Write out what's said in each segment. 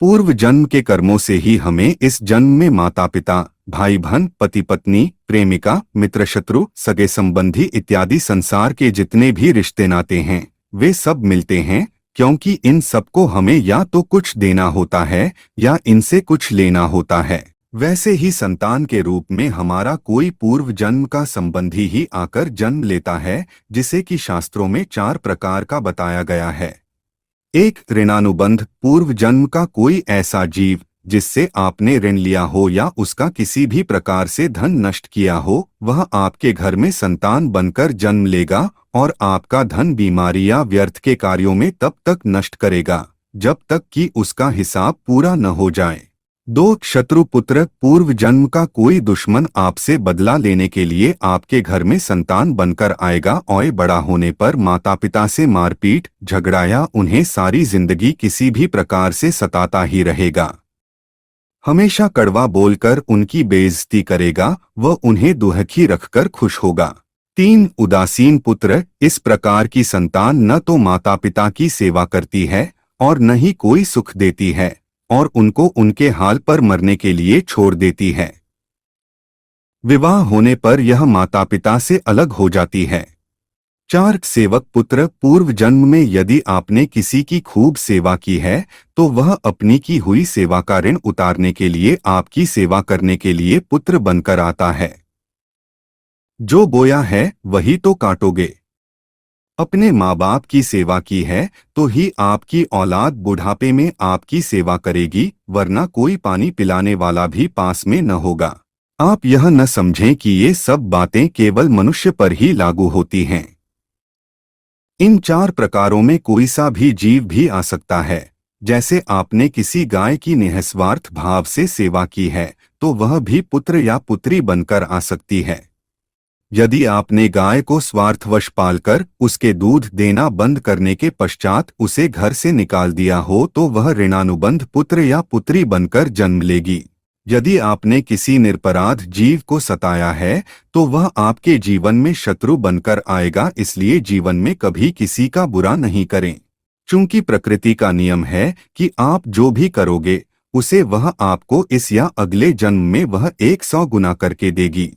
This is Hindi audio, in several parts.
पूर्व जन्म के कर्मों से ही हमें इस जन्म में माता पिता, भाई बहन, पति पत्नी, प्रेमिका, मित्र, शत्रु, सगे संबंधी इत्यादि संसार के जितने भी रिश्ते नाते हैं वे सब मिलते हैं, क्योंकि इन सबको हमें या तो कुछ देना होता है या इनसे कुछ लेना होता है। वैसे ही संतान के रूप में हमारा कोई पूर्व जन्म का संबंधी ही आकर जन्म लेता है, जिसे कि शास्त्रों में 4 प्रकार का बताया गया है। 1. ऋणानुबंध, पूर्व जन्म का कोई ऐसा जीव जिससे आपने ऋण लिया हो या उसका किसी भी प्रकार से धन नष्ट किया हो, वह आपके घर में संतान बनकर जन्म लेगा और आपका धन बीमारी या व्यर्थ के कार्यों में तब तक नष्ट करेगा जब तक कि उसका हिसाब पूरा न हो जाए। 2. शत्रु पुत्र, पूर्व जन्म का कोई दुश्मन आपसे बदला लेने के लिए आपके घर में संतान बनकर आएगा और बड़ा होने पर माता पिता से मारपीट, झगड़ा या उन्हें सारी जिंदगी किसी भी प्रकार से सताता ही रहेगा। हमेशा कड़वा बोलकर उनकी बेइज्जती करेगा, वह उन्हें दुखी रखकर खुश होगा। 3. उदासीन पुत्र, इस प्रकार की संतान न तो माता पिता की सेवा करती है और न ही कोई सुख देती है और उनको उनके हाल पर मरने के लिए छोड़ देती है। विवाह होने पर यह माता पिता से अलग हो जाती है। 4. सेवक पुत्र, पूर्व जन्म में यदि आपने किसी की खूब सेवा की है तो वह अपनी की हुई सेवा का ऋण उतारने के लिए आपकी सेवा करने के लिए पुत्र बनकर आता है। जो बोया है वही तो काटोगे। अपने माँ बाप की सेवा की है तो ही आपकी औलाद बुढ़ापे में आपकी सेवा करेगी, वरना कोई पानी पिलाने वाला भी पास में न होगा। आप यह न समझें कि ये सब बातें केवल मनुष्य पर ही लागू होती हैं। इन 4 प्रकारों में कोई सा भी जीव भी आ सकता है। जैसे आपने किसी गाय की निस्वार्थ भाव से सेवा की है तो वह भी पुत्र या पुत्री बनकर आ सकती है। यदि आपने गाय को स्वार्थवश पालकर उसके दूध देना बंद करने के पश्चात उसे घर से निकाल दिया हो तो वह ऋणानुबंध पुत्र या पुत्री बनकर जन्म लेगी। यदि आपने किसी निरपराध जीव को सताया है तो वह आपके जीवन में शत्रु बनकर आएगा, इसलिए जीवन में कभी किसी का बुरा नहीं करें। चूंकि प्रकृति का नियम है कि आप जो भी करोगे उसे वह आपको इस या अगले जन्म में वह 100 गुना करके देगी।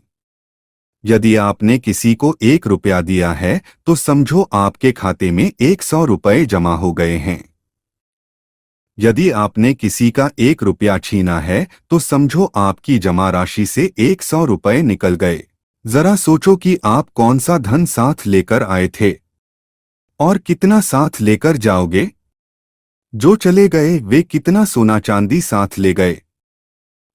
यदि आपने किसी को 1 रुपया दिया है तो समझो आपके खाते में 100 रुपये जमा हो गए हैं। यदि आपने किसी का 1 रुपया छीना है तो समझो आपकी जमा राशि से 100 रुपये निकल गए। जरा सोचो कि आप कौन सा धन साथ लेकर आए थे और कितना साथ लेकर जाओगे। जो चले गए वे कितना सोना चांदी साथ ले गए।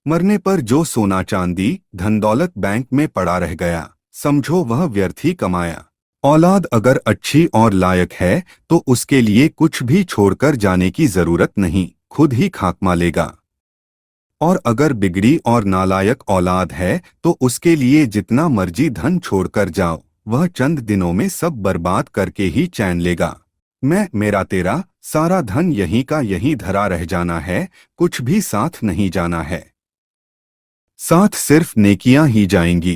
मरने पर जो सोना चांदी धन दौलत बैंक में पड़ा रह गया, समझो वह व्यर्थ ही कमाया। औलाद अगर अच्छी और लायक है तो उसके लिए कुछ भी छोड़कर जाने की जरूरत नहीं, खुद ही खाक लेगा। और अगर बिगड़ी और नालायक औलाद है तो उसके लिए जितना मर्जी धन छोड़कर जाओ, वह चंद दिनों में सब बर्बाद करके ही चैन लेगा। मैं मेरा तेरा सारा धन यहीं का यहीं धरा रह जाना है, कुछ भी साथ नहीं जाना है। साथ सिर्फ नेकियां ही जाएंगी।